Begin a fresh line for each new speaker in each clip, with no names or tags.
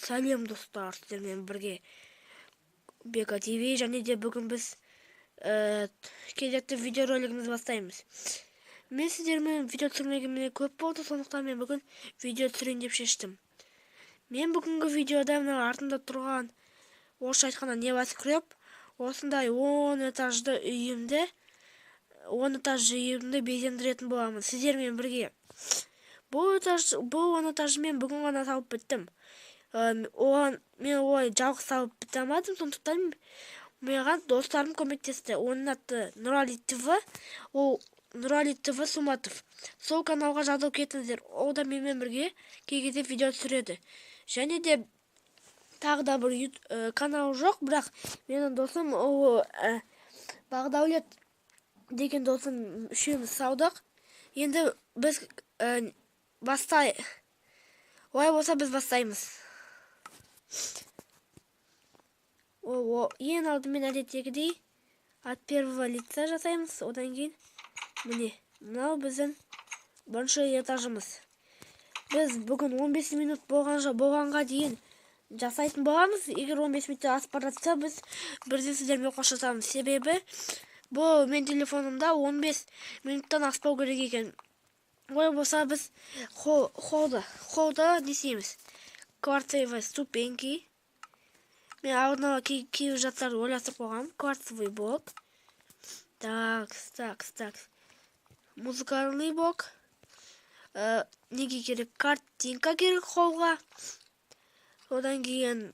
Сәлем достар, сіздермен бірге Бека ТВ, және де бүгін біз кезекті видеоролигімізді бастаймыз. Мен сіздермен видео түсірмегеніме көп болды, сондықтан мен бүгін видео түсірейін деп шештім. Мен бүгінгі видеода мына артында тұрған, орысша айтқанда небоскреб, осындай 10 этажды үйімді безендіретін боламын сіздермен бірге. Бұл 10 этажды мен бүгін ғана салып біттім. Мен олай жалғыз салып біте алмадым, сондықтан маған достарым көмектесті. Оның аты Нұрали ТВ, ол Нұрали ТВ Суматов. Сол каналға жазылып кетіңіздер. Ол да менімен бірге кей-кезде видео түсіреді. Және де тағы да бір канал жоқ, бірақ менің досым Бағдаулет деген досым үшеуміз салдық. Енді біз олай болса біз бастаймыз. Ең алдымен әдеттегідей от первого лица жасаймыз. Одан кейін міне мынау біздің бірінші этажымыз. Біз бүгін 15 минут болғанға дейін жасайтын боламыз. Егер 15 минут асып бара жатса, біз бірден сіздермен қоштасамыз. Себебі бұл мен телефонымда 15 минуттан аспау керек екен. Олай болса біз холда несейміз. Кварцевые ступеньки. Мен алдын ала кейбір заттарды ойластырып қойғам. Кварцевый блок. Так. Музыкальный блок. Неге керек? Картинка керек холға. Одан кейін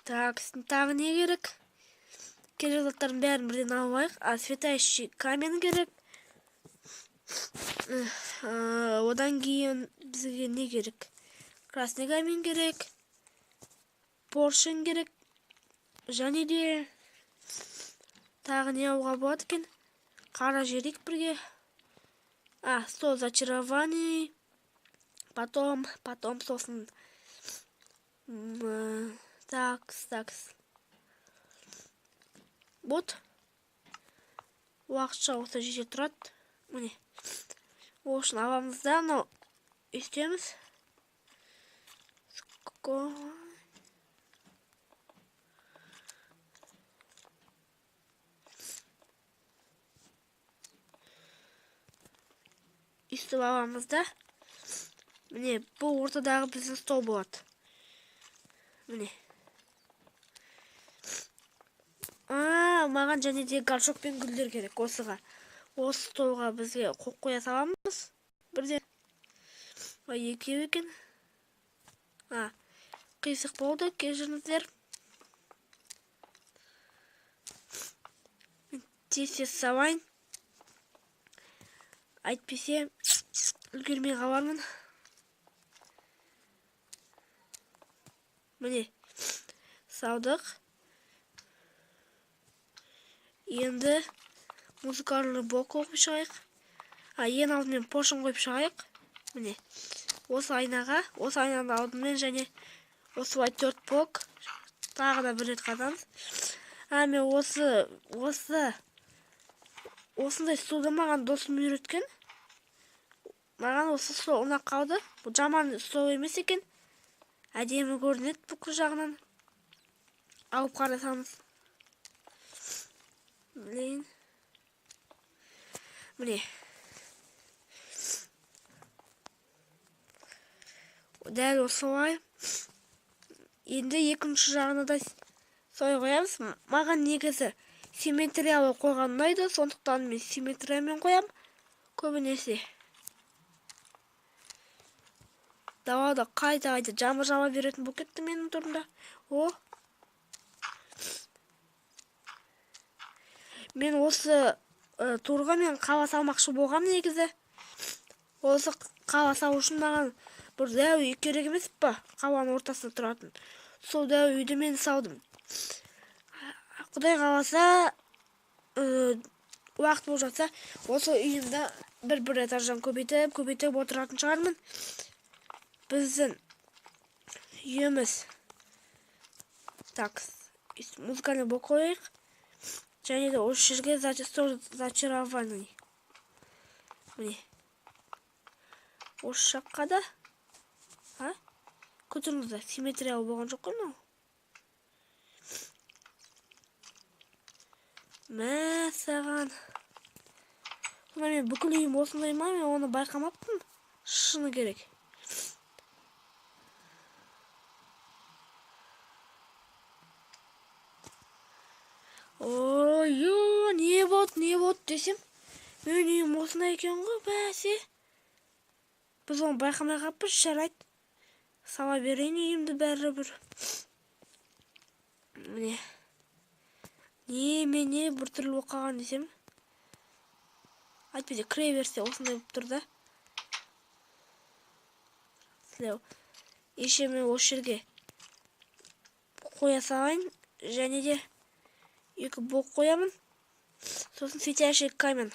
тағы не керек? Керек заттардың бәрін бірден алайық. Светающий камень керек. Одан кейін бізге не керек? Красный камень керек. Поршень керек. Және де тағы не алуға болады екен? Қара жерік бірге. Стол зачарований. Потом сосын. Так. Вот. Уақытша осы жерде тұрады. Міне. Ол үшін аламыз да, но істеміз. Үстіп аламыз да. Міне, бұл ортадағы біздің стол болады. Міне. Маған және де горшок пен гүлдер керек осыға. Осы столға бізге қоя саламыз. Бірден. Екеу екен. Қисық болды, кешіріңіздер. Тез салайын. Әйтпесе үлгермей қалармын. Міне, салдық. Енді музыкальный блок қойып шығайық. Ең алдымен поршень қойып шығайық. Міне, осы айнаның алдымен және осылай 4 блок. Тағы да бір рет қазамыз. Мен осындай столды маған досым үйреткен. Маған осы стол ұнап қалды. Бұл жаман стол емес екен. Әдемі көрінеді бүкіл жағынан. Алып қарасаңыз. Міне. Дәл осылай. Енді екінші жағына да солай қоямыз. Маған негізі симметриялы қойған ұнайды, сондықтан мен симметриямен қоям. Көбінесе. Далада қайта жама беретін болып кетті менің тұрымда. Мен осы турға мен қала салмақшы болғам негізі. Осы қала салу үшін маған бір дәу үй керек емес па? Қаланың ортасында тұратын. Сол дәу үйді мен салдым. Құдай қаласа, уақыт болып жатса, осы үйімді бір этаждан көбейтіп отыратын шығармын. Біздің үйіміз. Так, музыкальный блок қойық. Және де осы жерге зачарований. Міне. Осы жаққа да. Көтеріңіздер, симметриялы болған жоқ қой мынау. Мә саған. Мен бүкіл үйім осындай ма? Мен оны байқамаппын. Шыны керек. Ой, не болды десем. Мен үйім осындай екен ғой, бәсе. Біз оны байқамай қаппыз, жарайды. Сала берейін үйімді бәрі бір. Міне. Немене бір түрлі оқаған десем. Айтпейді, кіре берсе осындай болып тұр да. Сілеу. Еше мен осы жерге қоя салайын. Және де екі блок қоямын. Сосын светящий камень.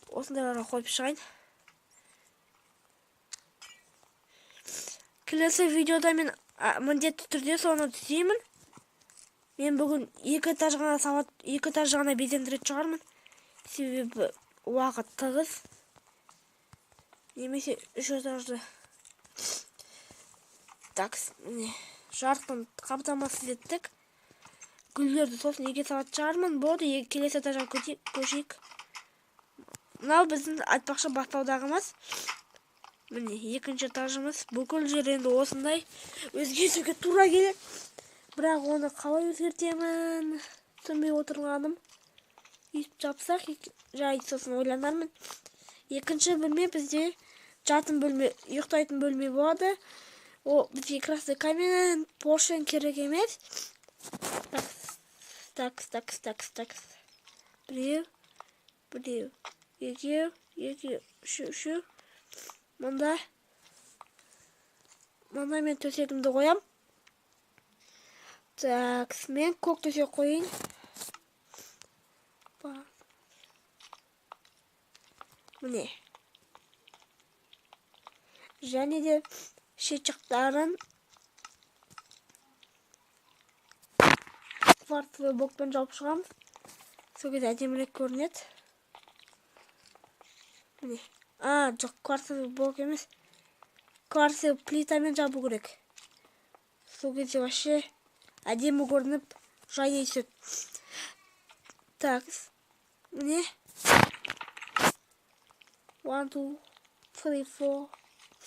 Осындайларға қойып шығайын. Келесі видеода мен міндетті түрде соны түзеймін. Мен бүгін екі этаж ғана безендіретін шығармын. Себебі уақыт тығыз. Немесе үш этажды. Так, жарықтан қамтамасыз еттік. Гүлдерді сосын екі сағат шығармын. Болды, келесі этажға көшейік. Мынау біздің айтпақшы бастаудағымыз. Міне, екінші этажымыз. Бүкіл жер енді осындай өзгертуге тура келеді. Бірақ оны қалай өзгертемін? Түсінбей отырғаным. Үйтіп жапсақ, жайды сосын ойланармын. Екінші бөлме бізде жатын бөлме, ұйықтайтын бөлме болады. О, бізге красный камень, поршень керек емес. Такс. Біреу. Екеу. Үш. Мұнда мен төсегімді қоям. Так, мен көк төсек қойын. Міне. Және де шет жақтарын кварцевый блокпен жауып шығамыз. Сол кезде әдемірек көрінеді. Міне. Жоқ, кварцевый блок емес. Кварцевый плитамен жабу керек. Сол кезде вообще әдемі көрініп, жайнай түседі. Так, міне. 1, 2, 3,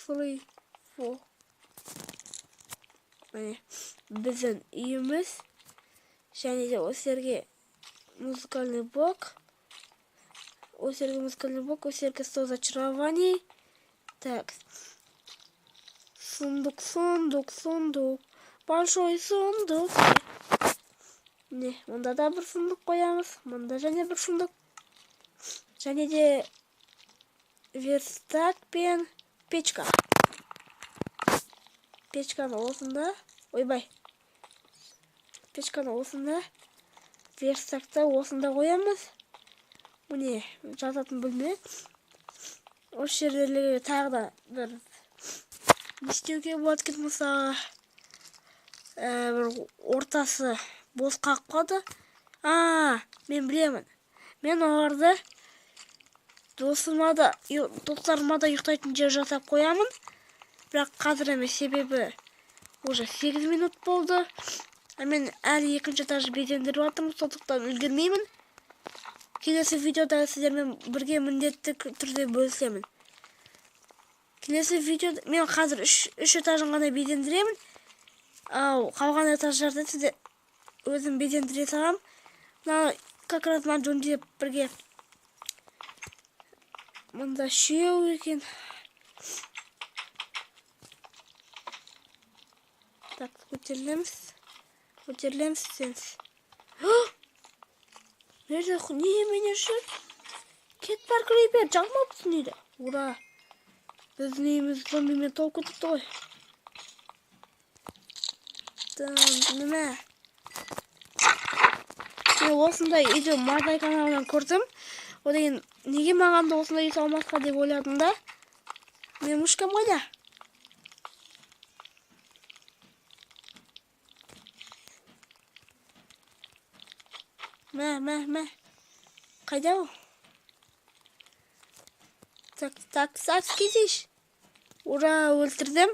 4. Міне, біздің үйіміз. Және де осы жерге музыкальный блок. Осы жерге стол зачарований. Так. Сундук. Большой сундук. Не, мұнда да бір сундук қоямыз. Мұнда және бір сундук. Және де верстак пен печка. Печканы осында. Ойбай. Печканы осында. Верстакты осында қоямыз. Міне, жататын бөлме. Осы жерлерге тағы да бір не істеуге болады екен, мысалы бір ортасы бос қалып қалды. Мен білемін. Мен оларды достарыма да ұйықтайтын жер жасап қоямын. Бірақ қазір емес, себебі уже 8 минут болды. Мен әлі екінші этажды безендіріп жатырмын, сондықтан үлгермеймін. Келесі видеода сіздермен бірге міндетті түрде бөлісемін. Келесі видеода мен қазір 3 этажын ғана безендіремін. Қалған этаждарды сізде өзім безендіре салам. Как раз мына жөнде бірге. Мұнда үшеу екен. Так, көтерілеміз сенсіз. Nerede? Niye beni şu? Cat Park Reaper çalmamışsın neydi? Ura. Biz neyimiz zombiмен толку tuttu ғой. Nime? Мен осындай үйді Мардай каналынан көрдім. О деген неге маған да осындай үй салмасқа деп ойладым да. Мен мушкам ғой да. Мә. Қайда ол? Так, кетейш. Ура, өлтірдім.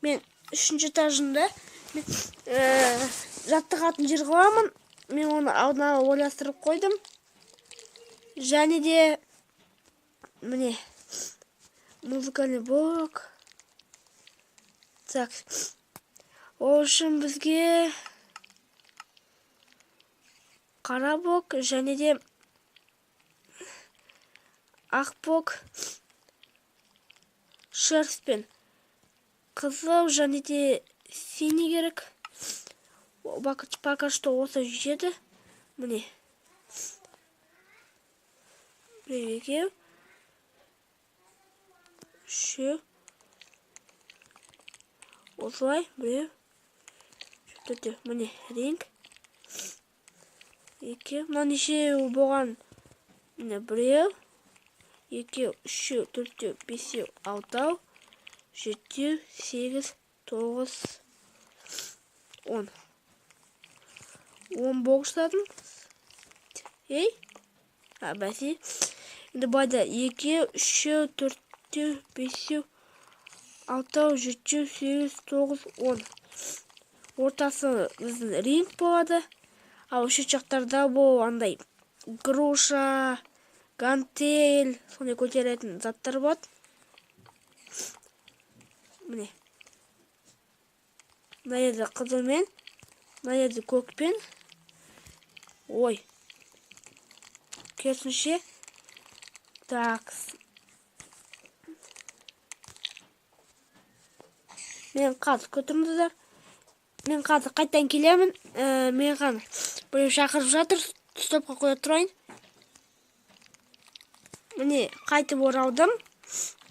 Мен 3-ші этажында. Мен жаттығатын жер қоямын. Мен оны алдына ойластырып қойдым. Және де міне музыкальный блок. Так. Ол үшін бізге қара блок және де ақ блок шерстпен қызыл және де синий керек. Пока что осы жетеді. Міне. Біреу, екеу. Үшеу. Осылай, біреу. Төртеу. Міне, ринг. Екеу. Мына нешеу болған. Міне, біреу. Екеу, үшеу, төртеу, бесеу, алтау. Жетеу, 8, 9, 10. 10 боғыштадым. Ей? Бәсе. Енді байда 2, 3, 4, 5, 6, 7, 8, 9, 10. Ортасы біздің ринг болады. Ал үші жақтарда бұл андай груша, гантель, сондай көтеретін заттар болады. Міне. Мына жерде қызылмен, мына жерде көкпен. Ой. Керісінше. Так. Мен қазір көтіріңіздер. Мен қазір қайттан келемін. Мен қан біреу шақырып жатыр. Стопқа қоя тұрайын. Міне қайтып оралдым.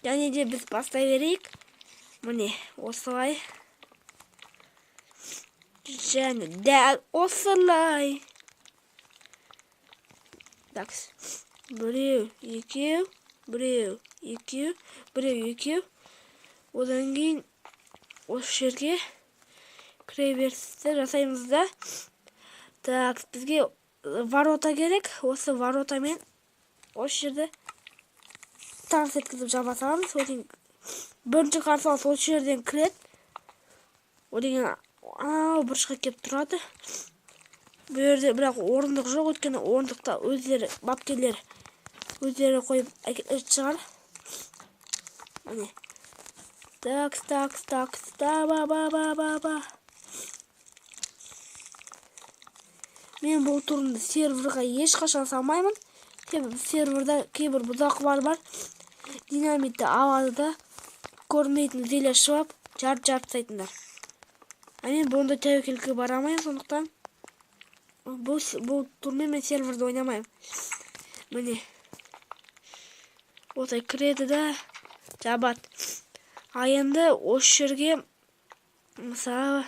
Және де біз бастай берейік. Міне осылай. Және дәл осылай. Так. Біреу, екеу, біреу, екеу, біреу, екеу. Одан кейін осы жерге кіреберісті жасаймыз да. Так, бізге ворота керек. Осы воротамен осы жерде тарс еткізіп жаба саламыз. Бірінші қарсылас осы жерден кіреді. Одан кейін бұрышқа кеп тұрады. Бұл жерде бірақ орындық жоқ, өйткені орындықта өздері бапкерлер өздері қойып әкелетін шығар. Міне. Так, ба. Мен бұл турында серверға ешқашан салмаймын. Серверда кейбір бұзақылар бар. Динамитті алады да көрмейтін зеле шығып, жарып тастайтындар. Мен бұнда тәуекелге бара алмаймын, сондықтан бұл турмен мен серверді ойнамаймын. Міне. Осылай кіреді да жабады. А енді осы жерге мысалы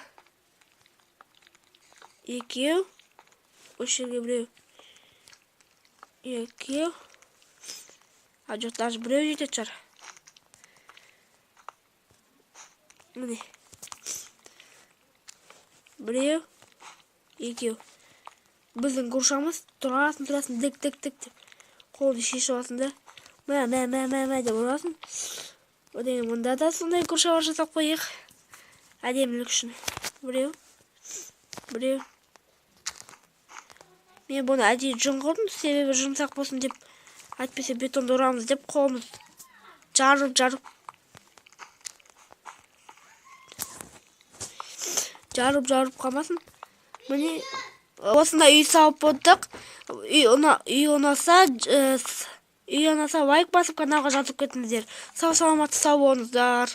екеу, осы жерге біреу, екеу, жоқ, даже біреу жетеді шығар. Міне. Біреу, екеу. Біздің құршамыз тұрасың, дік деп. Қолды шешіп аласың да. Мә деп ұрасың. Одан мұнда да сондай құршалар жасап қойық. Әдемілік үшін. Біреу. Мен бұны әдейі жүн құрдым, себебі жұмсақ болсын деп, әйтпесе бетонды ұрамыз деп қолымыз жарып қалмасын. Міне осында үй салып болдық. Үй ұнаса лайк басып каналға жазып кетіңіздер. Сау саламатты, сау болыңыздар.